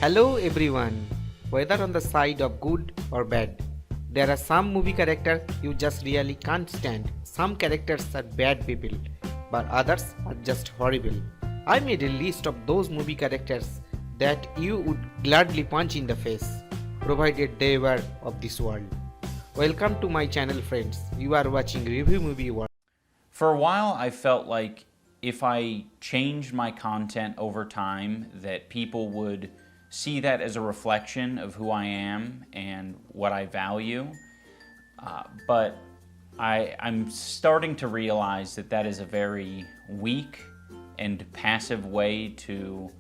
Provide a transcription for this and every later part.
Hello everyone. Whether on the side of good or bad, there are some movie characters you just really can't stand. Some characters are bad people, but others are just horrible. I made a list of those movie characters that you would gladly punch in the face, provided they were of this world. Welcome to my channel, friends. You are watching Review Movie World. For a while, I felt like if I changed my content over time, that people would see that as a reflection of who I am and what I value. But I'm starting to realize that that is a very weak and passive way to,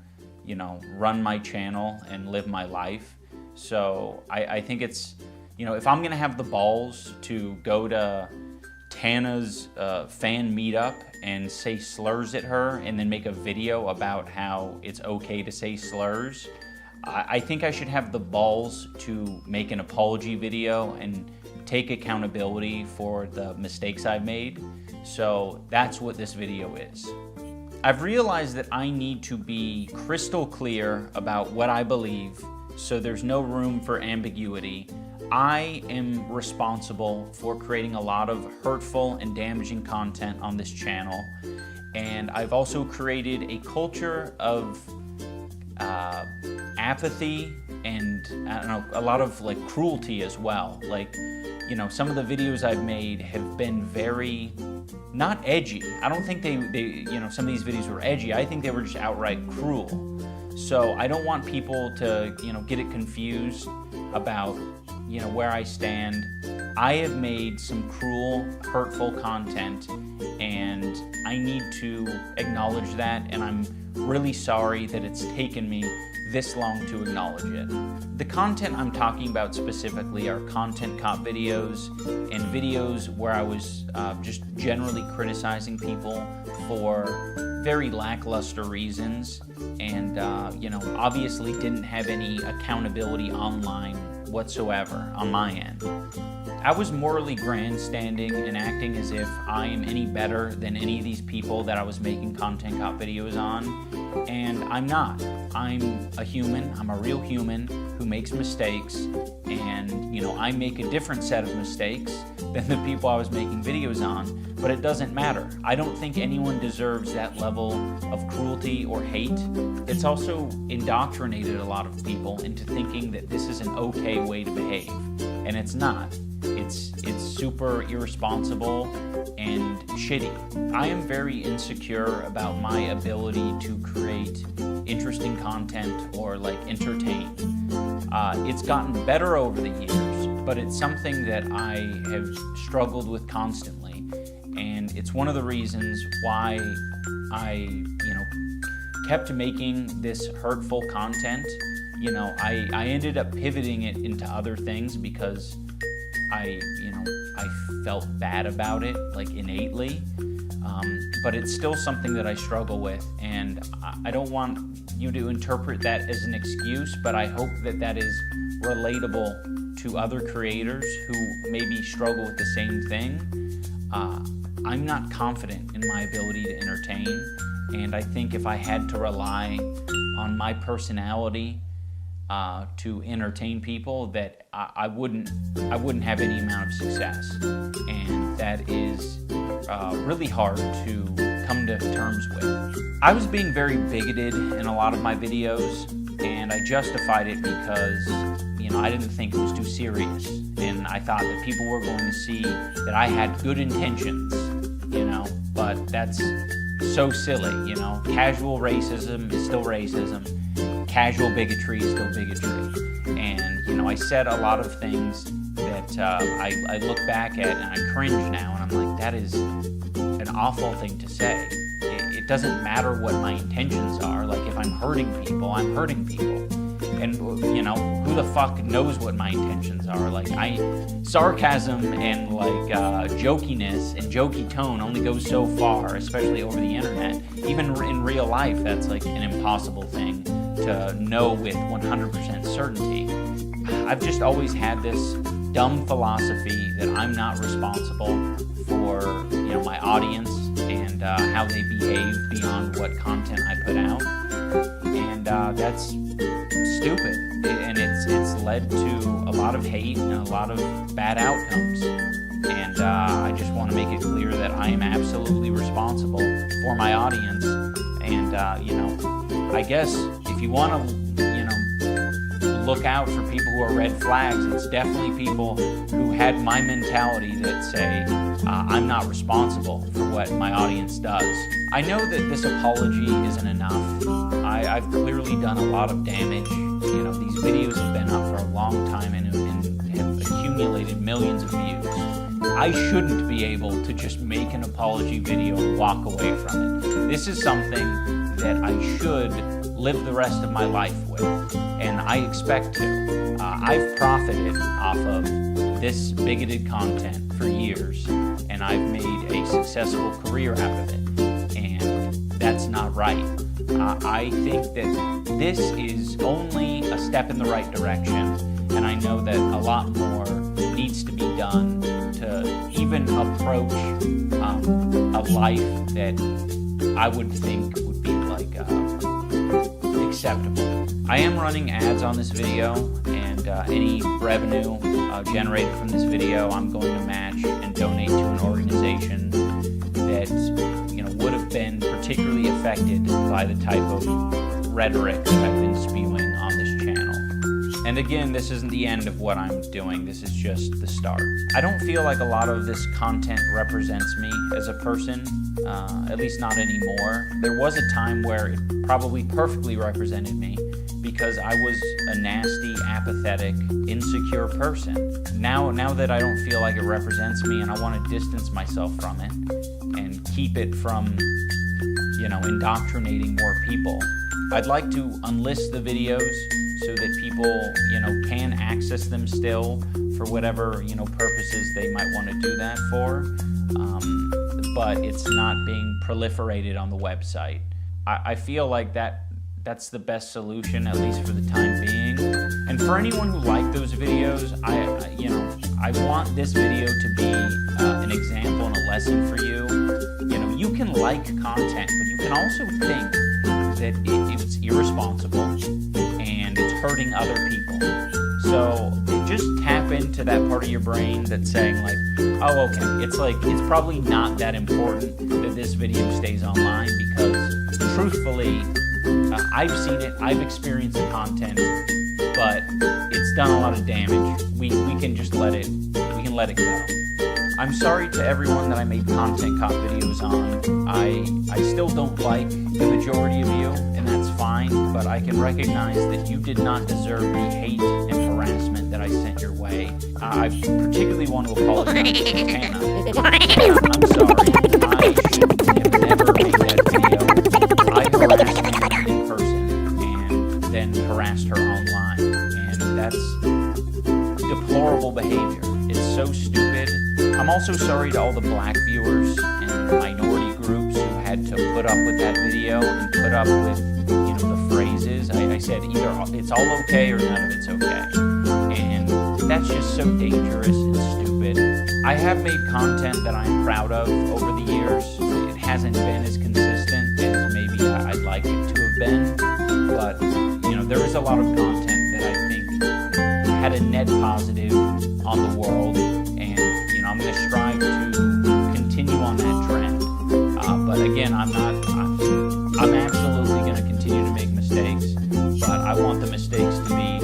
run my channel and live my life. So I think it's, if I'm gonna have the balls to go to Tana's fan meetup and say slurs at her and then make a video about how it's okay to say slurs, I think I should have the balls to make an apology video and take accountability for the mistakes I've made. So that's what this video is. I've realized that I need to be crystal clear about what I believe, so there's no room for ambiguity. I am responsible for creating a lot of hurtful and damaging content on this channel, and I've also created a culture of apathy and a lot of cruelty as well. Some of the videos I've made have been very not edgy. I don't think they some of these videos were edgy. I think they were just outright cruel. So I don't want people to get it confused about where I stand. I have made some cruel, hurtful content, and I need to acknowledge that, and I'm really sorry that it's taken me this long to acknowledge it. The content I'm talking about specifically are content cop videos and videos where I was just generally criticizing people for very lackluster reasons, and obviously didn't have any accountability online whatsoever on my end. I was morally grandstanding and acting as if I am any better than any of these people that I was making content cop videos on, and I'm not. I'm a human, I'm a real human who makes mistakes, and I make a different set of mistakes than the people I was making videos on, but it doesn't matter. I don't think anyone deserves that level of cruelty or hate. It's also indoctrinated a lot of people into thinking that this is an okay way to behave, and it's not. It's super irresponsible and shitty. I am very insecure about my ability to create interesting content or entertain. It's gotten better over the years, but it's something that I have struggled with constantly, and it's one of the reasons why I kept making this hurtful content. I ended up pivoting it into other things because I felt bad about it, innately, but it's still something that I struggle with, and I don't want you to interpret that as an excuse, but I hope that that is relatable to other creators who maybe struggle with the same thing. I'm not confident in my ability to entertain, and I think if I had to rely on my personality to entertain people, that I wouldn't have any amount of success, and that is really hard to come to terms with. I was being very bigoted in a lot of my videos, and I justified it because I didn't think it was too serious, and I thought that people were going to see that I had good intentions, but that's so silly. Casual racism is still racism. Casual bigotry is still bigotry, and I said a lot of things that I look back at and I cringe now, and I'm like, that is an awful thing to say. It doesn't matter what my intentions are. If I'm hurting people, I'm hurting people, and who the fuck knows what my intentions are? Sarcasm and jokiness and jokey tone only goes so far, especially over the internet. Even in real life, that's an impossible thing to know with 100% certainty. I've just always had this dumb philosophy that I'm not responsible for my audience and how they behave beyond what content I put out, and that's stupid, and it's led to a lot of hate and a lot of bad outcomes. And I just want to make it clear that I am absolutely responsible for my audience. And I guess if you want to, look out for people who are red flags, it's definitely people who had my mentality that say, I'm not responsible for what my audience does. I know that this apology isn't enough. I've clearly done a lot of damage. These videos have been up for a long time and have accumulated millions of views. I shouldn't be able to just make an apology video and walk away from it. This is something that I should live the rest of my life with, and I expect to. I've profited off of this bigoted content for years, and I've made a successful career out of it, and that's not right. I think that this is only a step in the right direction, and I know that a lot more needs to be done to even approach a life that I would think would be like acceptable. I am running ads on this video, and any revenue generated from this video I'm going to match and donate to an organization that would have been particularly affected by the type of rhetoric that I've been spewing on this channel. And again, this isn't the end of what I'm doing, this is just the start. I don't feel like a lot of this content represents me as a person, at least not anymore. There was a time where it probably perfectly represented me because I was a nasty, apathetic, insecure person. Now that I don't feel like it represents me and I want to distance myself from it and keep it from, indoctrinating more people, I'd like to unlist the videos so that people, can access them still for whatever, purposes they might want to do that for. But it's not being proliferated on the website. I feel like that's the best solution, at least for the time being. And for anyone who liked those videos, I want this video to be an example and a lesson for you. You can like content, but you can also think that it's irresponsible and it's hurting other people. So just tap into that part of your brain that's saying like, oh, okay, it's probably not that important that this video stays online, because truthfully, I've seen it, I've experienced the content, but it's done a lot of damage. We can just let it go. I'm sorry to everyone that I made content cop videos on. I still don't like the majority of you, and that's fine, but I can recognize that you did not deserve the hate and harassment that I sent your way. I particularly want to apologize to Hannah. I'm sorry, I should have never made that video. I harassed her in person and then harassed her online, and that's deplorable behavior. It's so stupid. I'm also sorry to all the black viewers and minority groups who had to put up with that video and put up with, the phrases. I said either it's all okay or none of it's okay. And that's just so dangerous and stupid. I have made content that I'm proud of over the years. It hasn't been as consistent as maybe I'd like it to have been. But, there is a lot of content that I think had a net positive on the world. I'm going to strive to continue on that trend. But again, I'm absolutely going to continue to make mistakes, but I want the mistakes to be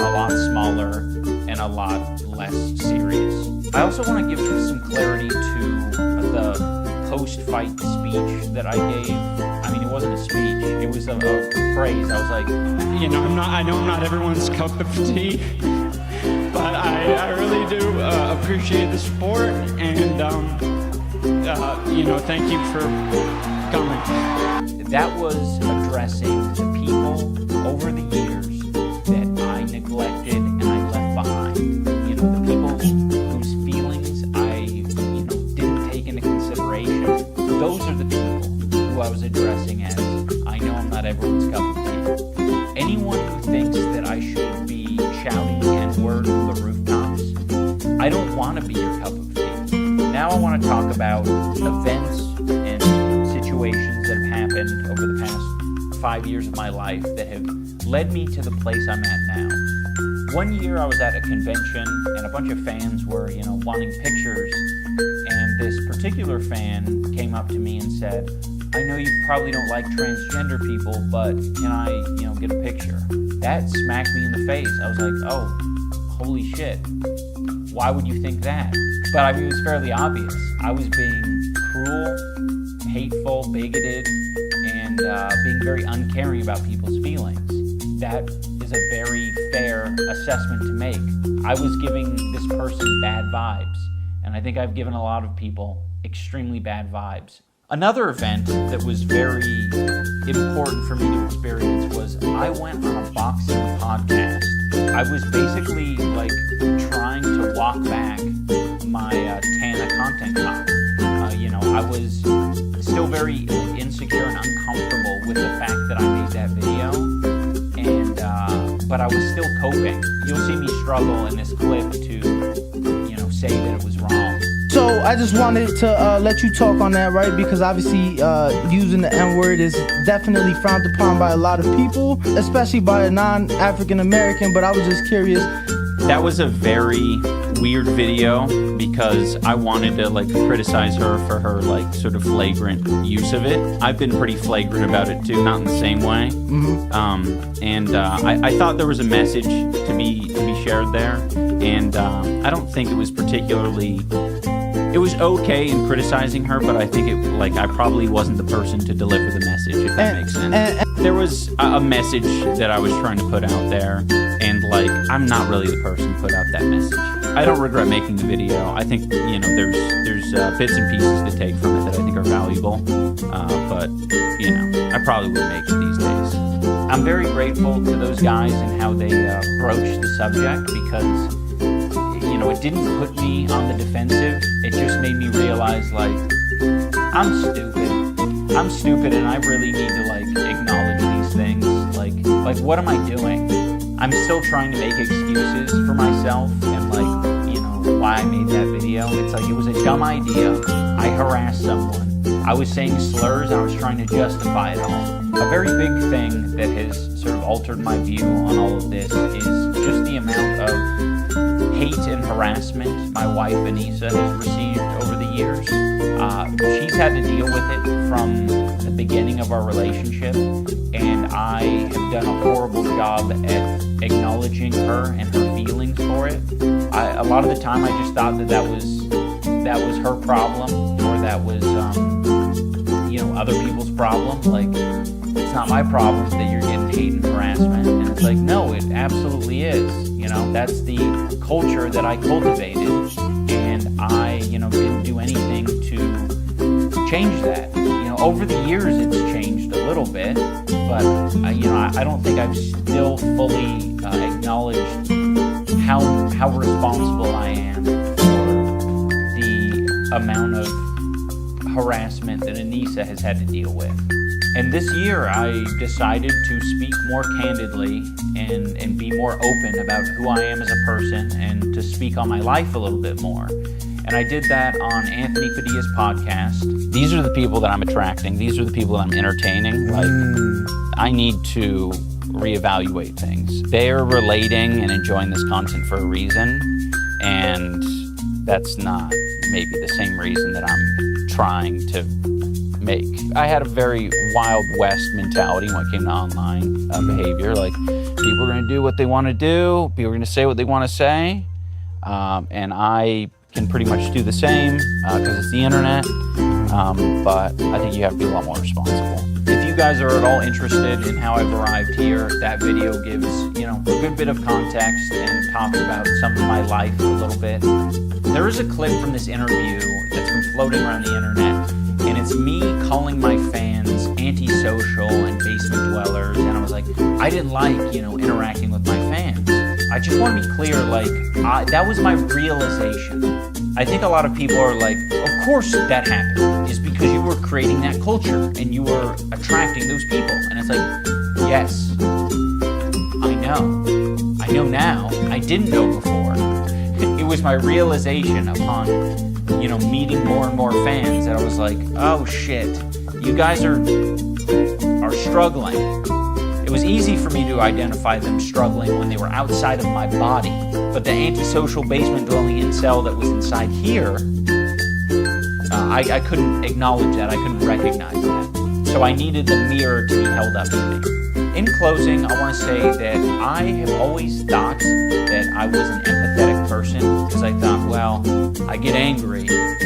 a lot smaller and a lot less serious. I also want to give some clarity to the post-fight speech that I gave. I mean, it wasn't a speech, it was a phrase. I was like, I know I'm not everyone's cup of tea, but I really do appreciate the support, and thank you for coming. That was addressing the people over the years that I neglected and I left behind. The people whose feelings I didn't take into consideration. Those are the people who I was addressing as, I know I'm not everyone's cup of tea. Anyone who thinks that I should be shouting the N-word from the rooftops, I don't want to be your cup of tea. Now I want to talk about events and situations that have happened over the past 5 years of my life that have led me to the place I'm at now. One year I was at a convention and a bunch of fans were, wanting pictures, and this particular fan came up to me and said, I know you probably don't like transgender people, but can I, get a picture? That smacked me in the face. I was like, oh, holy shit. Why would you think that? But I mean, it was fairly obvious. I was being cruel, hateful, bigoted, and being very uncaring about people's feelings. That is a very fair assessment to make. I was giving this person bad vibes, and I think I've given a lot of people extremely bad vibes. Another event that was very important for me to experience was I went on a boxing podcast. I was basically like trying to walk back my Tana content cop. I was still very insecure and uncomfortable with the fact that I made that video, but I was still coping. You'll see me struggle in this clip to, say that it was wrong. So I just wanted to let you talk on that, right? Because obviously using the N-word is definitely frowned upon by a lot of people, especially by a non-African American, but I was just curious. That was a very weird video because I wanted to criticize her for her sort of flagrant use of it. I've been pretty flagrant about it too, not in the same way. Mm-hmm. I thought there was a message to be shared there, and I don't think it was particularly. It was okay in criticizing her, but I think I probably wasn't the person to deliver the message, if that makes sense. There was a message that I was trying to put out there, and I'm not really the person to put out that message. I don't regret making the video. I think, there's bits and pieces to take from it that I think are valuable, but, I probably wouldn't make it these days. I'm very grateful to those guys and how they broached the subject because it didn't put me on the defensive. It just made me realize, I'm stupid and I really need to, acknowledge these things. What am I doing? I'm still trying to make excuses for myself and, why I made that video. It's it was a dumb idea. I harassed someone. I was saying slurs and I was trying to justify it all. A very big thing that has sort of altered my view on all of this is just the amount of hate and harassment my wife Anissa has received over the years. She's had to deal with it from the beginning of our relationship, and I have done a horrible job at acknowledging her and her feelings for it. A lot of the time I just thought that was her problem, or that was other people's problem. It's not my problem that you're getting hate and harassment. And it's no, it absolutely is. That's the culture that I cultivated, and I, didn't do anything to change that. Over the years it's changed a little bit, but I don't think I've still fully acknowledged how responsible I am for the amount of harassment that Anissa has had to deal with. And this year I decided to speak more candidly and be more open about who I am as a person, and to speak on my life a little bit more. And I did that on Anthony Padilla's podcast. These are the people that I'm attracting. These are the people that I'm entertaining. I need to reevaluate things. They're relating and enjoying this content for a reason, and that's not maybe the same reason that I'm trying to make. I had a very Wild West mentality when it came to online behavior. People are going to do what they want to do. People are going to say what they want to say. And I can pretty much do the same because it's the internet. But I think you have to be a lot more responsible. If you guys are at all interested in how I've arrived here, that video gives, a good bit of context and talks about some of my life a little bit. There is a clip from this interview that's been floating around the internet, and it's me calling my fans antisocial and basement dwellers, and I was like, I didn't like, interacting with my fans. I just want to be clear, that was my realization. I think a lot of people are like, of course that happened, is because you were creating that culture and you were attracting those people. And it's yes, I know now. I didn't know before. It was my realization upon, meeting more and more fans that I was like, oh shit, you guys are struggling. It It was easy for me to identify them struggling when they were outside of my body, but the antisocial basement-dwelling incel that was inside here, I couldn't acknowledge that, I couldn't recognize that. So I needed the mirror to be held up to me. In closing, I want to say that I have always thought that I was an empathetic person, because I thought, well, I get angry,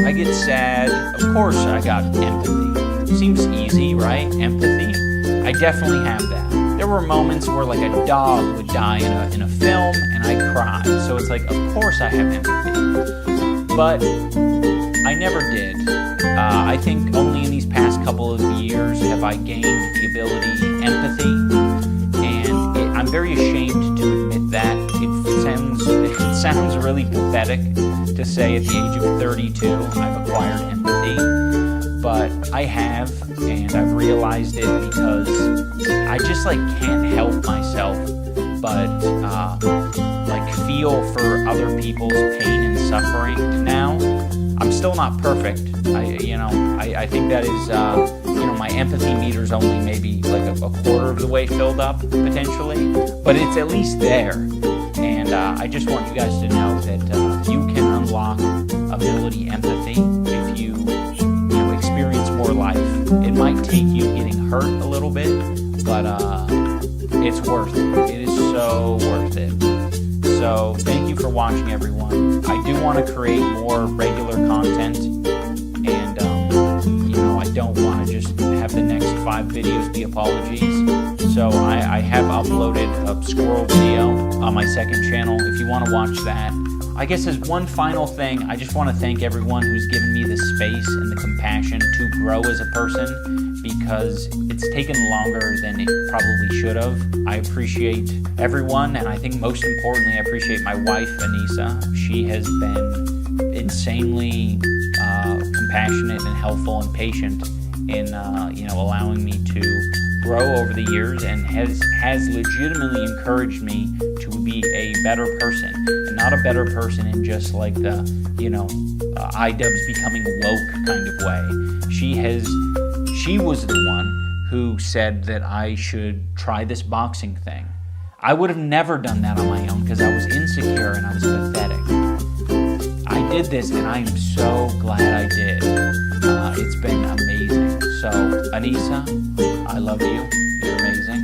I get sad, of course I got empathy. Seems easy, right? Empathy. I definitely have that. There were moments where like a dog would die in a film and I cried. So it's like, of course I have empathy. But I never did. I think only in these past couple of years have I gained the ability, empathy, and I'm very ashamed to admit that. It sounds really pathetic to say at the age of 32 I've acquired empathy, but I have, and I've realized it because I just like can't help myself but like feel for other people's pain and suffering now. I'm still not perfect. I think that is, my empathy meter's only maybe like a quarter of the way filled up, potentially, but it's at least there. And I just want you guys to know that you can unlock ability empathy if you experience more life. It might take you getting hurt a little bit, but it's worth it. It is so worth it. So thank you for watching, everyone. I do want to create more regular content, and I don't want to just have the next 5 videos be apologies. So I have uploaded a squirrel video on my second channel if you want to watch that. I guess as one final thing, I just want to thank everyone who's given me the space and the compassion to grow as a person, because it's taken longer than it probably should have. I appreciate everyone, and I think most importantly, I appreciate my wife, Anissa. She has been insanely compassionate and helpful and patient in allowing me to grow over the years, and has legitimately encouraged me to be a better person, and not a better person in just like the Idubbbz becoming woke kind of way. She was the one who said that I should try this boxing thing. I would have never done that on my own because I was insecure and I was pathetic. I did this, and I am so glad I did. It's been amazing. So, Anissa, I love you. You're amazing.